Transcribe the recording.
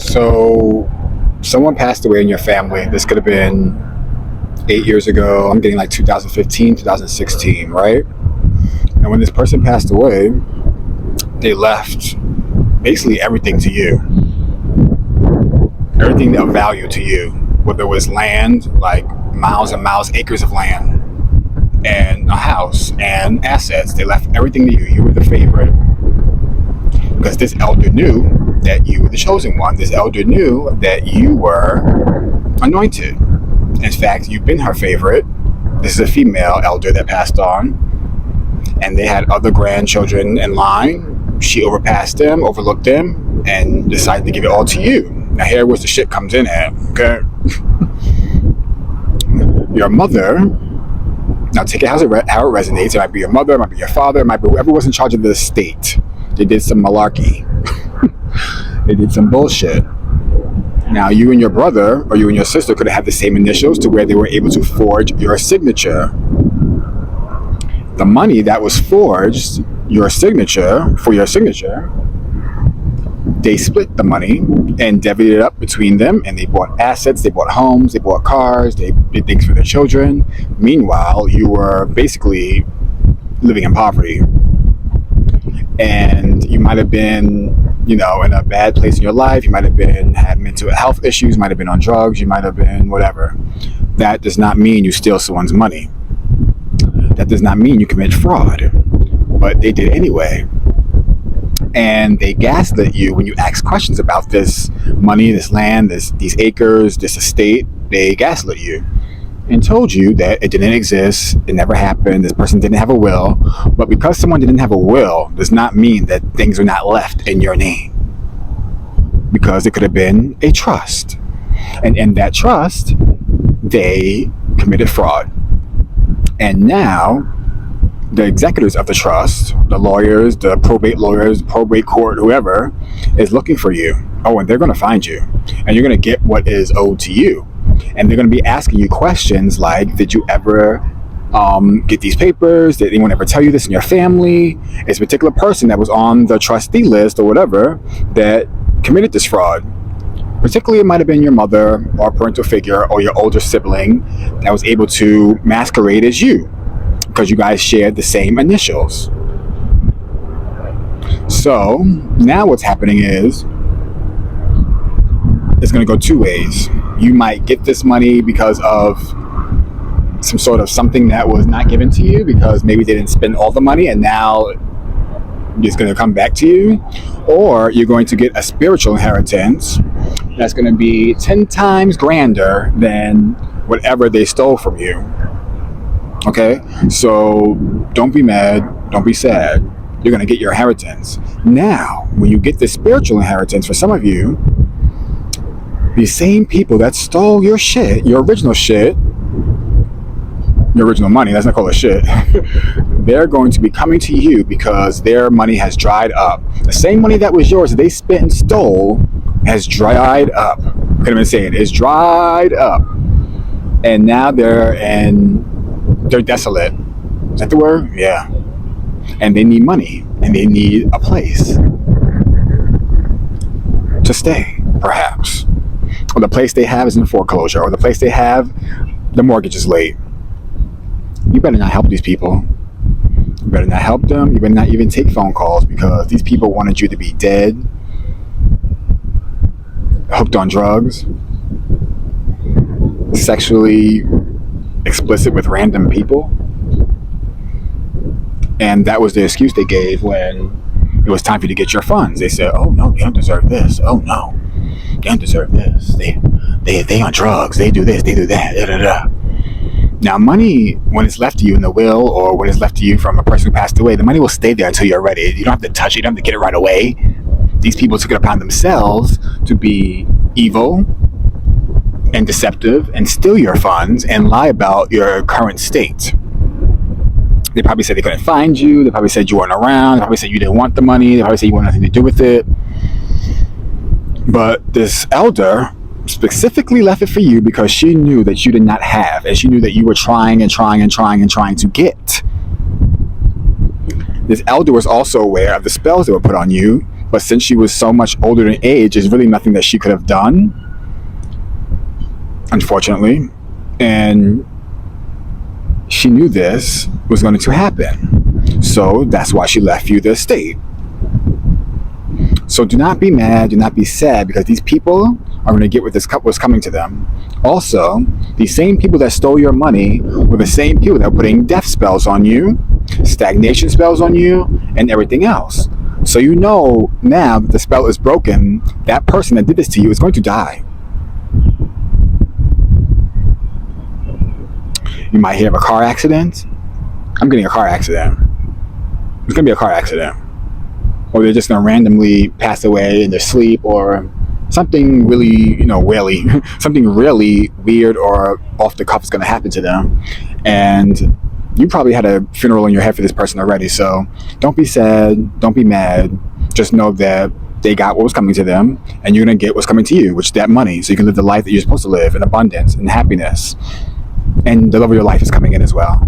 So, someone passed away in your family. This could have been 8 years ago. I'm getting like 2015, 2016, right? And when this person passed away, they left basically everything to you, everything of value to you, whether it was land, like miles and miles, acres of land, and a house and assets. They left everything to you. You were the favorite because this elder knew that you were the chosen one. This elder knew that you were anointed. In fact, you've been her favorite. This is a female elder that passed on, and they had other grandchildren in line. She overpassed them, overlooked them, and decided to give it all to you. Now here where the shit comes in at, okay? Your mother, now take it how it resonates. It might be your mother, it might be your father, it might be whoever was in charge of the estate. They did some malarkey. They did some bullshit. Now you and your brother or you and your sister could have had the same initials to where they were able to forge your signature. The money that was forged, your signature, for your signature, they split the money and divvied it up between them, and they bought assets, they bought homes, they bought cars, they did things for their children. Meanwhile, you were basically living in poverty. And you might have been, in a bad place in your life. You might have had mental health issues, might have been on drugs, you might have been whatever. That does not mean you steal someone's money. That does not mean you commit fraud. But they did anyway. And they gaslit you when you ask questions about this money, this land, these acres, this estate. They gaslit you and told you that it didn't exist, it never happened, this person didn't have a will. But because someone didn't have a will does not mean that things are not left in your name. Because it could have been a trust. And in that trust, they committed fraud. And now, the executors of the trust, the lawyers, the probate court, whoever, is looking for you. Oh, and they're going to find you. And you're going to get what is owed to you. And they're going to be asking you questions like, did you ever get these papers? Did anyone ever tell you this in your family? It's a particular person that was on the trustee list or whatever that committed this fraud. Particularly, it might have been your mother or parental figure or your older sibling that was able to masquerade as you because you guys shared the same initials. So now what's happening is it's going to go two ways. You might get this money because of some sort of something that was not given to you because maybe they didn't spend all the money and now it's going to come back to you. Or you're going to get a spiritual inheritance that's going to be 10 times grander than whatever they stole from you. Okay? So don't be mad. Don't be sad. You're going to get your inheritance. Now, when you get the spiritual inheritance, for some of you, the same people that stole your shit, your original shit, your original money, let's not call it shit, they're going to be coming to you because their money has dried up. The same money that was yours that they spent and stole has dried up. Couldn't even say it. It's dried up. And now they're desolate. Is that the word? Yeah. And they need money. And they need a place to stay, perhaps. Or the place they have is in foreclosure. Or the place they have, the mortgage is late. You better not help these people. You better not help them. You better not even take phone calls because these people wanted you to be dead, hooked on drugs, sexually explicit with random people. And that was the excuse they gave when it was time for you to get your funds. They said, oh no, they don't deserve this. Oh no, they don't deserve this. They on drugs. They do this, they do that. Da, da, da. Now, money, when it's left to you in the will or when it's left to you from a person who passed away, the money will stay there until you're ready. You don't have to touch it. You don't have to get it right away. These people took it upon themselves to be evil and deceptive and steal your funds and lie about your current state. They probably said they couldn't find you. They probably said you weren't around. They probably said you didn't want the money. They probably said you wanted nothing to do with it. But this elder specifically left it for you because she knew that you did not have, and she knew that you were trying to get. This elder was also aware of the spells that were put on you But since she was so much older in age, there's really nothing that she could have done, unfortunately. And she knew this was going to happen. So that's why she left you the estate. So do not be mad, do not be sad, because these people are going to get what's coming to them. Also, the same people that stole your money were the same people that were putting death spells on you, stagnation spells on you, and everything else. So you know now that the spell is broken, that person that did this to you is going to die. You might hear of a car accident. I'm getting a car accident. It's going to be a car accident. Or they're just going to randomly pass away in their sleep, or something really, something really weird or off the cuff is going to happen to them. And you probably had a funeral in your head for this person already. So don't be sad, don't be mad. Just know that they got what was coming to them, and you're going to get what's coming to you, which is that money, so you can live the life that you're supposed to live in abundance and happiness. And the love of your life is coming in as well.